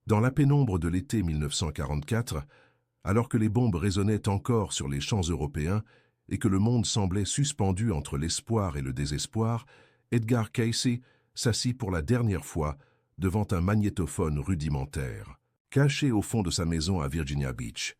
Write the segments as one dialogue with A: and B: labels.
A: Dans la pénombre de l'été 1944, alors que les bombes résonnaient encore sur les champs européens et que le monde semblait suspendu entre l'espoir et le désespoir, Edgar Cayce s'assit pour la dernière fois devant un magnétophone rudimentaire, caché au fond de sa maison à Virginia Beach.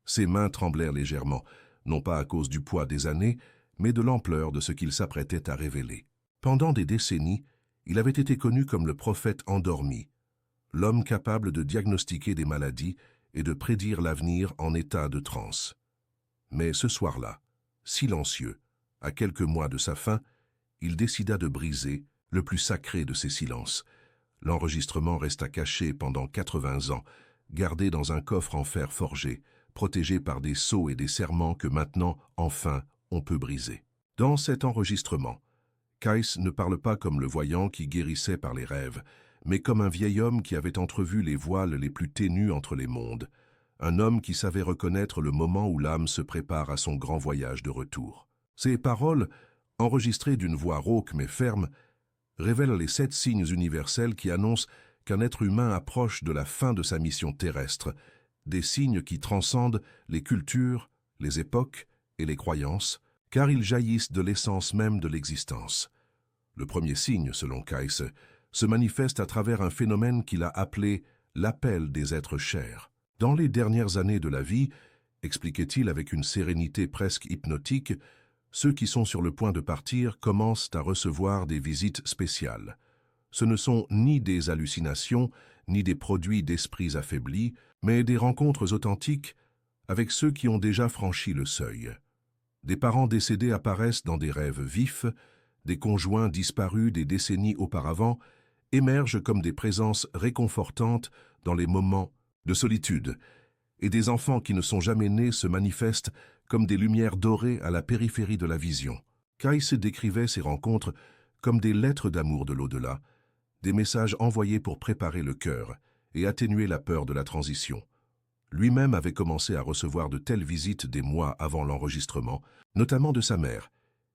A: Ses mains tremblèrent légèrement, non pas à cause du poids des années, mais de l'ampleur de ce qu'il s'apprêtait à révéler. Pendant des décennies, il avait été connu comme le prophète endormi, l'homme capable de diagnostiquer des maladies et de prédire l'avenir en état de transe. Mais ce soir-là, silencieux, à quelques mois de sa fin, il décida de briser le plus sacré de ses silences. L'enregistrement resta caché pendant 80 ans, gardé dans un coffre en fer forgé, protégé par des sceaux et des serments que maintenant, enfin, on peut briser. Dans cet enregistrement, Cayce ne parle pas comme le voyant qui guérissait par les rêves, mais comme un vieil homme qui avait entrevu les voiles les plus ténus entre les mondes, un homme qui savait reconnaître le moment où l'âme se prépare à son grand voyage de retour. Ces paroles, enregistrées d'une voix rauque mais ferme, révèlent les 7 signes universels qui annoncent qu'un être humain approche de la fin de sa mission terrestre, des signes qui transcendent les cultures, les époques et les croyances, car ils jaillissent de l'essence même de l'existence. Le premier signe, selon Cayce, se manifeste à travers un phénomène qu'il a appelé l'appel des êtres chers. Dans les dernières années de la vie, expliquait-il avec une sérénité presque hypnotique, ceux qui sont sur le point de partir commencent à recevoir des visites spéciales. Ce ne sont ni des hallucinations, ni des produits d'esprits affaiblis, mais des rencontres authentiques avec ceux qui ont déjà franchi le seuil. Des parents décédés apparaissent dans des rêves vifs, des conjoints disparus des décennies auparavant émergent comme des présences réconfortantes dans les moments de solitude, et des enfants qui ne sont jamais nés se manifestent comme des lumières dorées à la périphérie de la vision. Cayce décrivait ces rencontres comme des lettres d'amour de l'au-delà, des messages envoyés pour préparer le cœur et atténuer la peur de la transition. Lui-même avait commencé à recevoir de telles visites des mois avant l'enregistrement, notamment de sa mère,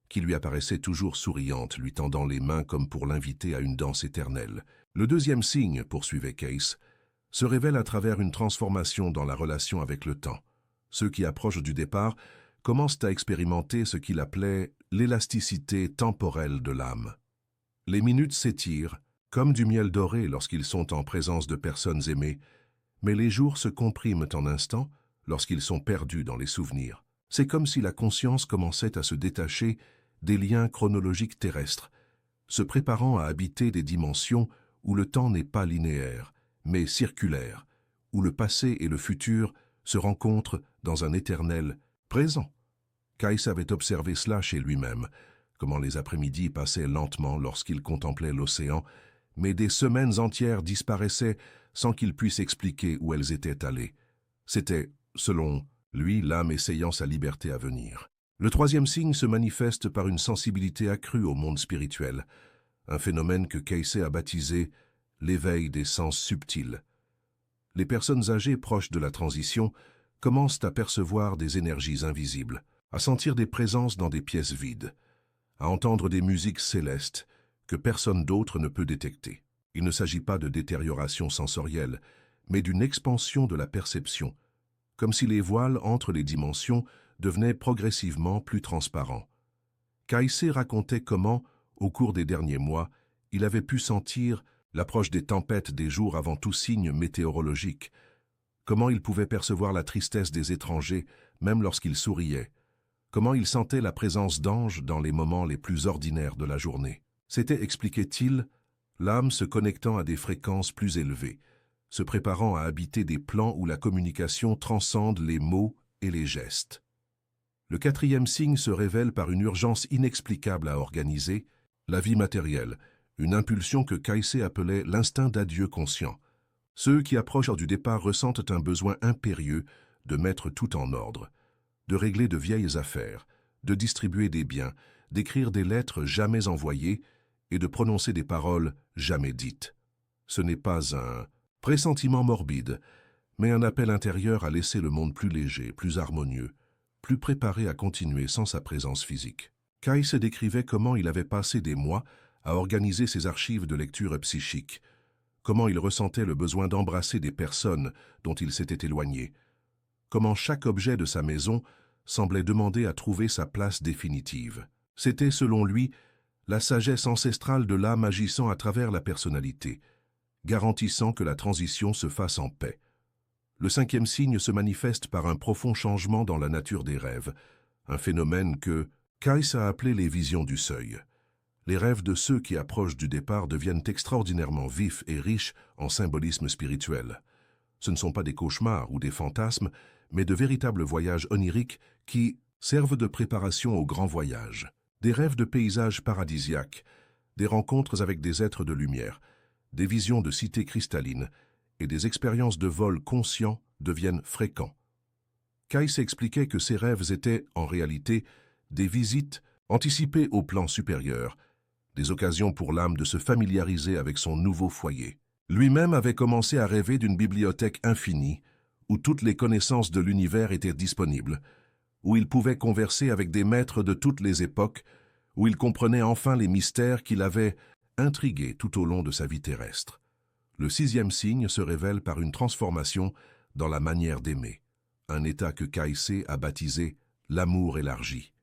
A: qui lui apparaissait toujours souriante, lui tendant les mains comme pour l'inviter à une danse éternelle. Le deuxième signe, poursuivait Cayce, se révèle à travers une transformation dans la relation avec le temps. Ceux qui approchent du départ commencent à expérimenter ce qu'il appelait l'élasticité temporelle de l'âme. Les minutes s'étirent, comme du miel doré lorsqu'ils sont en présence de personnes aimées, mais les jours se compriment en instants lorsqu'ils sont perdus dans les souvenirs. C'est comme si la conscience commençait à se détacher des liens chronologiques terrestres, se préparant à habiter des dimensions où le temps n'est pas linéaire, mais circulaire, où le passé et le futur se rencontrent dans un éternel présent. Cayce avait observé cela chez lui-même, comment les après-midi passaient lentement lorsqu'il contemplait l'océan, mais des semaines entières disparaissaient sans qu'il puisse expliquer où elles étaient allées. C'était, selon lui, l'âme essayant sa liberté à venir. Le troisième signe se manifeste par une sensibilité accrue au monde spirituel, un phénomène que Cayce a baptisé l'éveil des sens subtils. Les personnes âgées proches de la transition commencent à percevoir des énergies invisibles, à sentir des présences dans des pièces vides, à entendre des musiques célestes que personne d'autre ne peut détecter. Il ne s'agit pas de détérioration sensorielle, mais d'une expansion de la perception, comme si les voiles entre les dimensions devenaient progressivement plus transparents. Cayce racontait comment, au cours des derniers mois, il avait pu sentir l'approche des tempêtes des jours avant tout signe météorologique, comment il pouvait percevoir la tristesse des étrangers même lorsqu'ils souriaient, comment il sentait la présence d'anges dans les moments les plus ordinaires de la journée. C'était, expliquait-il, l'âme se connectant à des fréquences plus élevées, se préparant à habiter des plans où la communication transcende les mots et les gestes. Le quatrième signe se révèle par une urgence inexplicable à organiser, la vie matérielle, une impulsion que Cayce appelait l'instinct d'adieu conscient. Ceux qui approchent du départ ressentent un besoin impérieux de mettre tout en ordre, de régler de vieilles affaires, de distribuer des biens, d'écrire des lettres jamais envoyées et de prononcer des paroles jamais dites. Ce n'est pas un pressentiment morbide, mais un appel intérieur à laisser le monde plus léger, plus harmonieux, plus préparé à continuer sans sa présence physique. Cayce décrivait comment il avait passé des mois à organiser ses archives de lecture psychique, comment il ressentait le besoin d'embrasser des personnes dont il s'était éloigné, comment chaque objet de sa maison semblait demander à trouver sa place définitive. C'était, selon lui, la sagesse ancestrale de l'âme agissant à travers la personnalité, garantissant que la transition se fasse en paix. Le cinquième signe se manifeste par un profond changement dans la nature des rêves, un phénomène que Kais a appelé les visions du seuil. Les rêves de ceux qui approchent du départ deviennent extraordinairement vifs et riches en symbolisme spirituel. Ce ne sont pas des cauchemars ou des fantasmes, mais de véritables voyages oniriques qui servent de préparation au grand voyage. Des rêves de paysages paradisiaques, des rencontres avec des êtres de lumière, des visions de cités cristallines et des expériences de vol conscient deviennent fréquents. Kais expliquait que ces rêves étaient, en réalité, des visites anticipées au plan supérieur, des occasions pour l'âme de se familiariser avec son nouveau foyer. Lui-même avait commencé à rêver d'une bibliothèque infinie, où toutes les connaissances de l'univers étaient disponibles, où il pouvait converser avec des maîtres de toutes les époques, où il comprenait enfin les mystères qui l'avaient intrigué tout au long de sa vie terrestre. Le sixième signe se révèle par une transformation dans la manière d'aimer, un état que Kais a baptisé l'amour élargi.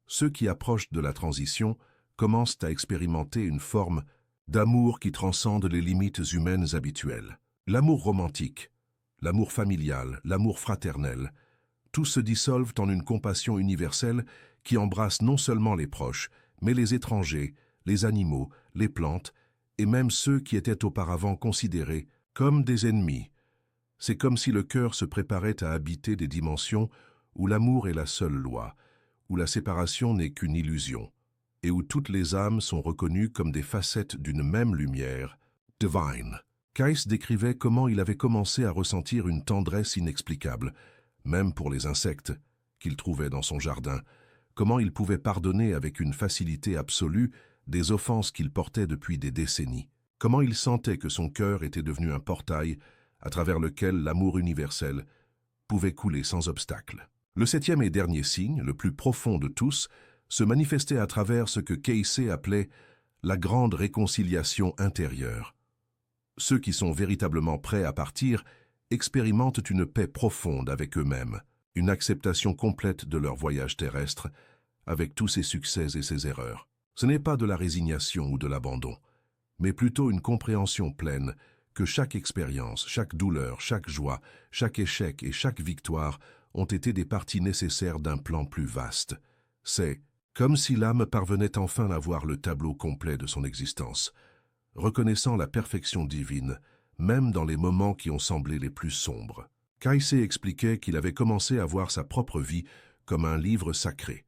A: Ceux qui approchent de la transition commencent à expérimenter une forme d'amour qui transcende les limites humaines habituelles. L'amour romantique, l'amour familial, l'amour fraternel, tous se dissolvent en une compassion universelle qui embrasse non seulement les proches, mais les étrangers, les animaux, les plantes, et même ceux qui étaient auparavant considérés comme des ennemis. C'est comme si le cœur se préparait à habiter des dimensions où l'amour est la seule loi, où la séparation n'est qu'une illusion, et où toutes les âmes sont reconnues comme des facettes d'une même lumière, divine. Kais décrivait comment il avait commencé à ressentir une tendresse inexplicable, même pour les insectes qu'il trouvait dans son jardin, comment il pouvait pardonner avec une facilité absolue des offenses qu'il portait depuis des décennies, comment il sentait que son cœur était devenu un portail à travers lequel l'amour universel pouvait couler sans obstacle. Le septième et dernier signe, le plus profond de tous, se manifestait à travers ce que Kais appelait la grande réconciliation intérieure. Ceux qui sont véritablement prêts à partir expérimentent une paix profonde avec eux-mêmes, une acceptation complète de leur voyage terrestre, avec tous ses succès et ses erreurs. Ce n'est pas de la résignation ou de l'abandon, mais plutôt une compréhension pleine que chaque expérience, chaque douleur, chaque joie, chaque échec et chaque victoire ont été des parties nécessaires d'un plan plus vaste. C'est comme si l'âme parvenait enfin à voir le tableau complet de son existence, reconnaissant la perfection divine, même dans les moments qui ont semblé les plus sombres. Kais expliquait qu'il avait commencé à voir sa propre vie comme un livre sacré,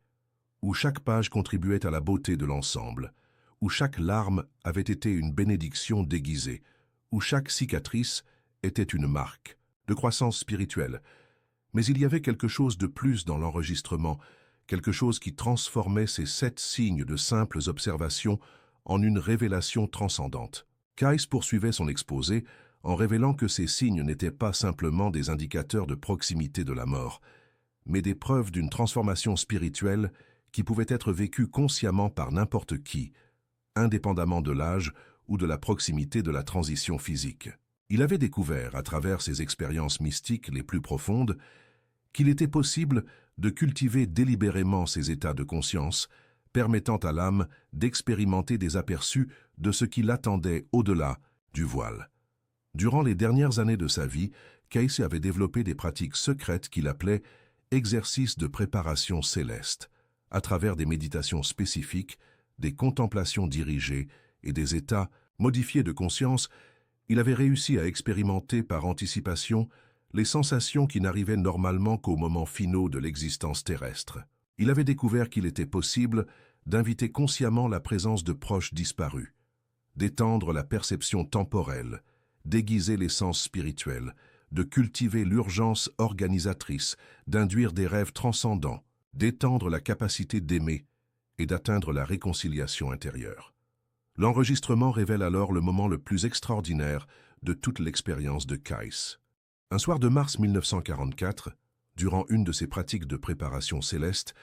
A: où chaque page contribuait à la beauté de l'ensemble, où chaque larme avait été une bénédiction déguisée, où chaque cicatrice était une marque de croissance spirituelle. Mais il y avait quelque chose de plus dans l'enregistrement, quelque chose qui transformait ces 7 signes de simples observations en une révélation transcendante. Kais poursuivait son exposé en révélant que ces signes n'étaient pas simplement des indicateurs de proximité de la mort, mais des preuves d'une transformation spirituelle qui pouvait être vécue consciemment par n'importe qui, indépendamment de l'âge ou de la proximité de la transition physique. Il avait découvert, à travers ses expériences mystiques les plus profondes, qu'il était possible de cultiver délibérément ces états de conscience, permettant à l'âme d'expérimenter des aperçus de ce qui l'attendait au-delà du voile. Durant les dernières années de sa vie, Kais avait développé des pratiques secrètes qu'il appelait « exercices de préparation céleste », à travers des méditations spécifiques, des contemplations dirigées et des états modifiés de conscience. Il avait réussi à expérimenter par anticipation les sensations qui n'arrivaient normalement qu'aux moments finaux de l'existence terrestre. Il avait découvert qu'il était possible d'inviter consciemment la présence de proches disparus, d'étendre la perception temporelle, d'aiguiser les sens spirituels, de cultiver l'urgence organisatrice, d'induire des rêves transcendants, d'étendre la capacité d'aimer et d'atteindre la réconciliation intérieure. L'enregistrement révèle alors le moment le plus extraordinaire de toute l'expérience de Kais. Un soir de mars 1944, durant une de ses pratiques de préparation céleste,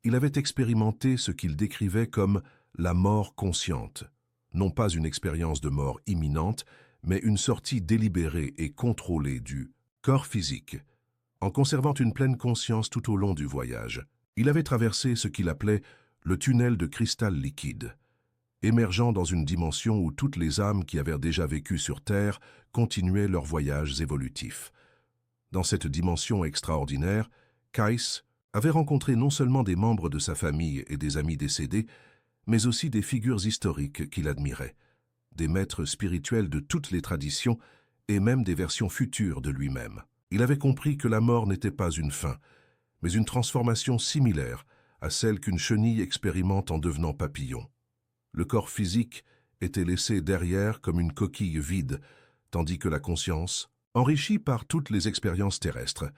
A: il avait expérimenté ce qu'il décrivait comme la mort consciente, non pas une expérience de mort imminente, mais une sortie délibérée et contrôlée du corps physique, en conservant une pleine conscience tout au long du voyage. Il avait traversé ce qu'il appelait le tunnel de cristal liquide, émergeant dans une dimension où toutes les âmes qui avaient déjà vécu sur Terre continuaient leurs voyages évolutifs. Dans cette dimension extraordinaire, Kais avait rencontré non seulement des membres de sa famille et des amis décédés, mais aussi des figures historiques qu'il admirait, des maîtres spirituels de toutes les traditions et même des versions futures de lui-même. Il avait compris que la mort n'était pas une fin, mais une transformation similaire à celle qu'une chenille expérimente en devenant papillon. Le corps physique était laissé derrière comme une coquille vide, tandis que la conscience, enrichie par toutes les expériences terrestres,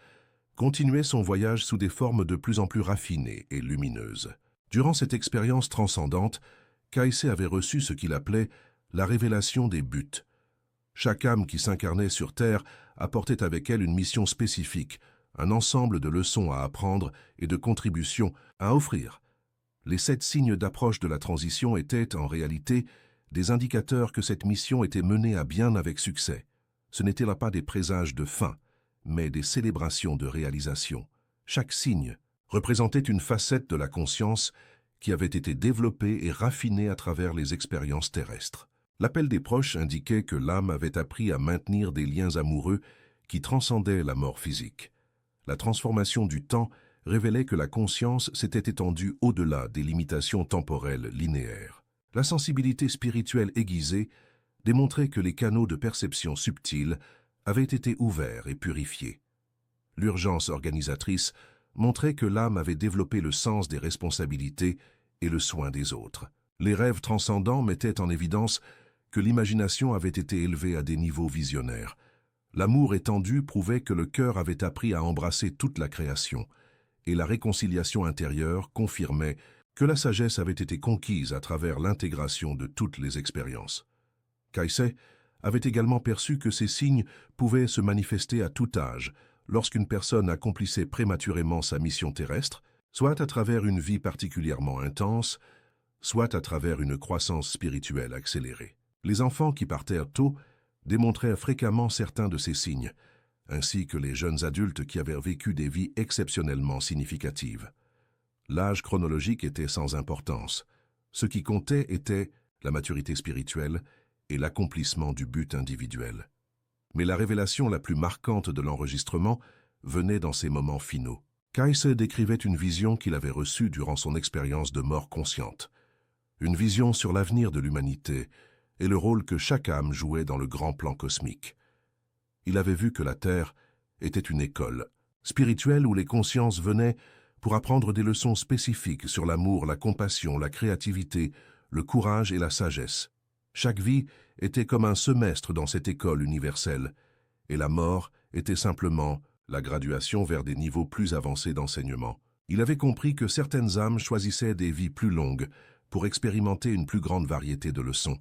A: continuait son voyage sous des formes de plus en plus raffinées et lumineuses. Durant cette expérience transcendante, Kais avait reçu ce qu'il appelait la révélation des buts. Chaque âme qui s'incarnait sur Terre apportait avec elle une mission spécifique, un ensemble de leçons à apprendre et de contributions à offrir. Les 7 signes d'approche de la transition étaient, en réalité, des indicateurs que cette mission était menée à bien avec succès. Ce n'étaient là pas des présages de fin, mais des célébrations de réalisation. Chaque signe représentait une facette de la conscience qui avait été développée et raffinée à travers les expériences terrestres. L'appel des proches indiquait que l'âme avait appris à maintenir des liens amoureux qui transcendaient la mort physique. La transformation du temps révélait que la conscience s'était étendue au-delà des limitations temporelles linéaires. La sensibilité spirituelle aiguisée démontrait que les canaux de perception subtils avaient été ouverts et purifiés. L'urgence organisatrice montrait que l'âme avait développé le sens des responsabilités et le soin des autres. Les rêves transcendants mettaient en évidence que l'imagination avait été élevée à des niveaux visionnaires. L'amour étendu prouvait que le cœur avait appris à embrasser toute la création, et la réconciliation intérieure confirmait que la sagesse avait été conquise à travers l'intégration de toutes les expériences. Kais avait également perçu que ces signes pouvaient se manifester à tout âge, lorsqu'une personne accomplissait prématurément sa mission terrestre, soit à travers une vie particulièrement intense, soit à travers une croissance spirituelle accélérée. Les enfants qui partèrent tôt démontraient fréquemment certains de ces signes, ainsi que les jeunes adultes qui avaient vécu des vies exceptionnellement significatives. L'âge chronologique était sans importance. Ce qui comptait était la maturité spirituelle et l'accomplissement du but individuel. Mais la révélation la plus marquante de l'enregistrement venait dans ces moments finaux. Kais décrivait une vision qu'il avait reçue durant son expérience de mort consciente. Une vision sur l'avenir de l'humanité et le rôle que chaque âme jouait dans le grand plan cosmique. Il avait vu que la Terre était une école spirituelle où les consciences venaient pour apprendre des leçons spécifiques sur l'amour, la compassion, la créativité, le courage et la sagesse. Chaque vie était comme un semestre dans cette école universelle, et la mort était simplement la graduation vers des niveaux plus avancés d'enseignement. Il avait compris que certaines âmes choisissaient des vies plus longues pour expérimenter une plus grande variété de leçons,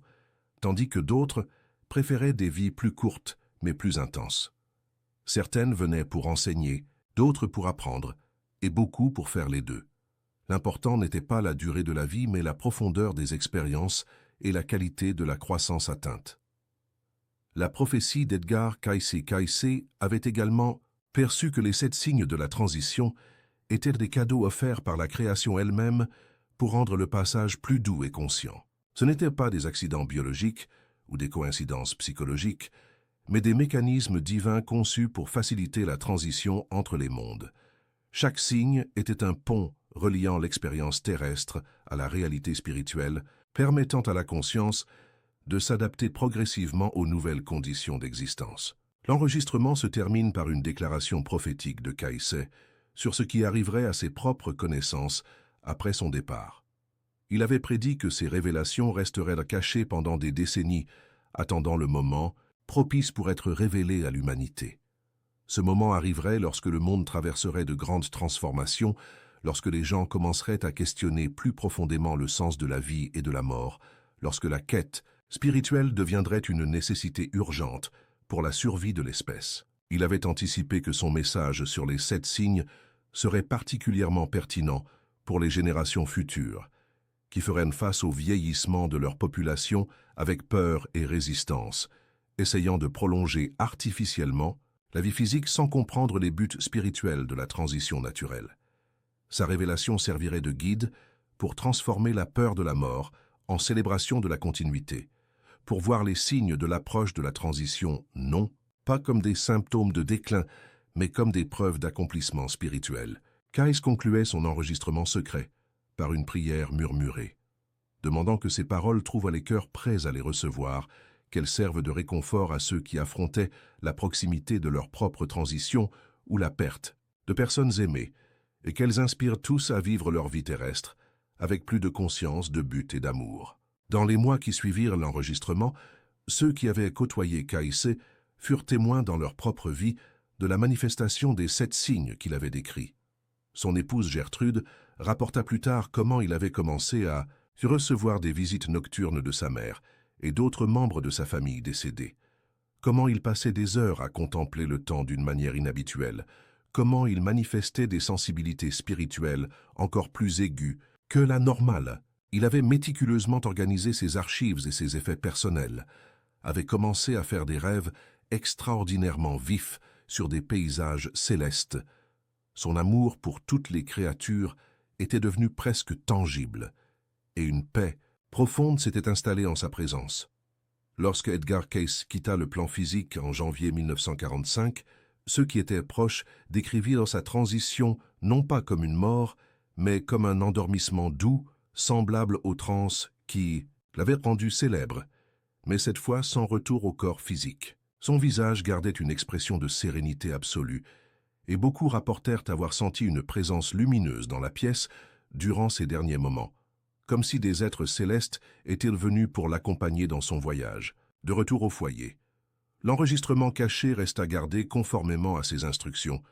A: tandis que d'autres préféraient des vies plus courtes mais plus intenses. Certaines venaient pour enseigner, d'autres pour apprendre, et beaucoup pour faire les deux. L'important n'était pas la durée de la vie, mais la profondeur des expériences et la qualité de la croissance atteinte. La prophétie d'Edgar Cayce avait également perçu que les 7 signes de la transition étaient des cadeaux offerts par la création elle-même pour rendre le passage plus doux et conscient. Ce n'étaient pas des accidents biologiques ou des coïncidences psychologiques, mais des mécanismes divins conçus pour faciliter la transition entre les mondes. Chaque signe était un pont reliant l'expérience terrestre à la réalité spirituelle, permettant à la conscience de s'adapter progressivement aux nouvelles conditions d'existence. L'enregistrement se termine par une déclaration prophétique de Kais sur ce qui arriverait à ses propres connaissances après son départ. Il avait prédit que ces révélations resteraient cachées pendant des décennies, attendant le moment propice pour être révélées à l'humanité. Ce moment arriverait lorsque le monde traverserait de grandes transformations, lorsque les gens commenceraient à questionner plus profondément le sens de la vie et de la mort, lorsque la quête spirituelle deviendrait une nécessité urgente pour la survie de l'espèce. Il avait anticipé que son message sur les 7 signes serait particulièrement pertinent pour les générations futures, qui feraient face au vieillissement de leur population avec peur et résistance, essayant de prolonger artificiellement la vie physique sans comprendre les buts spirituels de la transition naturelle. Sa révélation servirait de guide pour transformer la peur de la mort en célébration de la continuité, pour voir les signes de l'approche de la transition non pas comme des symptômes de déclin, mais comme des preuves d'accomplissement spirituel. Kais concluait son enregistrement secret par une prière murmurée, demandant que ses paroles trouvent les cœurs prêts à les recevoir, qu'elles servent de réconfort à ceux qui affrontaient la proximité de leur propre transition ou la perte de personnes aimées, et qu'elles inspirent tous à vivre leur vie terrestre avec plus de conscience, de but et d'amour. Dans les mois qui suivirent l'enregistrement, ceux qui avaient côtoyé Kais furent témoins dans leur propre vie de la manifestation des 7 signes qu'il avait décrits. Son épouse Gertrude rapporta plus tard comment il avait commencé à recevoir des visites nocturnes de sa mère et d'autres membres de sa famille décédés, comment il passait des heures à contempler le temps d'une manière inhabituelle, comment il manifestait des sensibilités spirituelles encore plus aiguës que la normale. Il avait méticuleusement organisé ses archives et ses effets personnels, avait commencé à faire des rêves extraordinairement vifs sur des paysages célestes. Son amour pour toutes les créatures était devenu presque tangible, et une paix profonde s'était installée en sa présence. Lorsque Edgar Cayce quitta le plan physique en janvier 1945, ceux qui étaient proches décrivirent sa transition non pas comme une mort, mais comme un endormissement doux, semblable aux transes qui l'avaient rendu célèbre, mais cette fois sans retour au corps physique. Son visage gardait une expression de sérénité absolue, et beaucoup rapportèrent avoir senti une présence lumineuse dans la pièce durant ces derniers moments, comme si des êtres célestes étaient venus pour l'accompagner dans son voyage, de retour au foyer. L'enregistrement caché resta gardé conformément à ses instructions,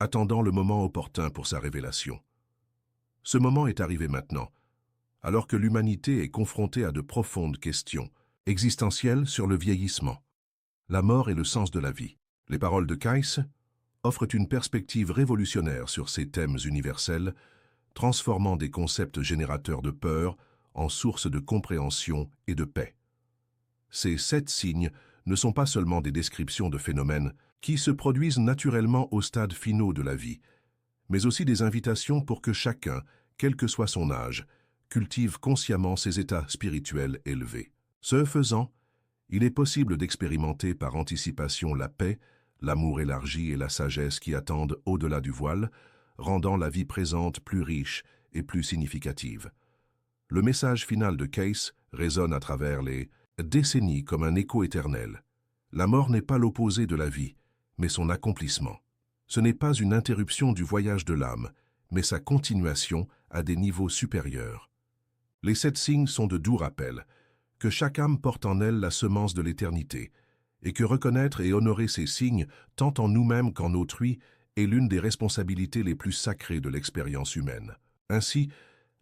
A: attendant le moment opportun pour sa révélation. Ce moment est arrivé maintenant, alors que l'humanité est confrontée à de profondes questions existentielles sur le vieillissement, la mort et le sens de la vie. Les paroles de Cayce offrent une perspective révolutionnaire sur ces thèmes universels, transformant des concepts générateurs de peur en sources de compréhension et de paix. Ces 7 signes ne sont pas seulement des descriptions de phénomènes qui se produisent naturellement aux stades finaux de la vie, mais aussi des invitations pour que chacun, quel que soit son âge, cultive consciemment ses états spirituels élevés. Ce faisant, il est possible d'expérimenter par anticipation la paix, l'amour élargi et la sagesse qui attendent au-delà du voile, rendant la vie présente plus riche et plus significative. Le message final de Cayce résonne à travers les décennies comme un écho éternel. La mort n'est pas l'opposé de la vie, mais son accomplissement. Ce n'est pas une interruption du voyage de l'âme, mais sa continuation à des niveaux supérieurs. Les 7 signes sont de doux rappels, que chaque âme porte en elle la semence de l'éternité, et que reconnaître et honorer ces signes, tant en nous-mêmes qu'en autrui, est l'une des responsabilités les plus sacrées de l'expérience humaine. Ainsi,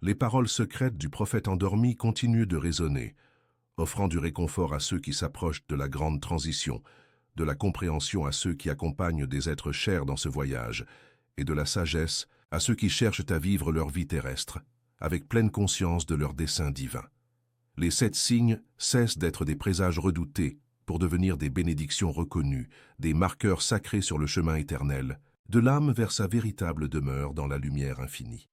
A: les paroles secrètes du prophète endormi continuent de résonner, offrant du réconfort à ceux qui s'approchent de la grande transition, de la compréhension à ceux qui accompagnent des êtres chers dans ce voyage, et de la sagesse à ceux qui cherchent à vivre leur vie terrestre, avec pleine conscience de leur dessein divin. Les 7 signes cessent d'être des présages redoutés pour devenir des bénédictions reconnues, des marqueurs sacrés sur le chemin éternel, de l'âme vers sa véritable demeure dans la lumière infinie.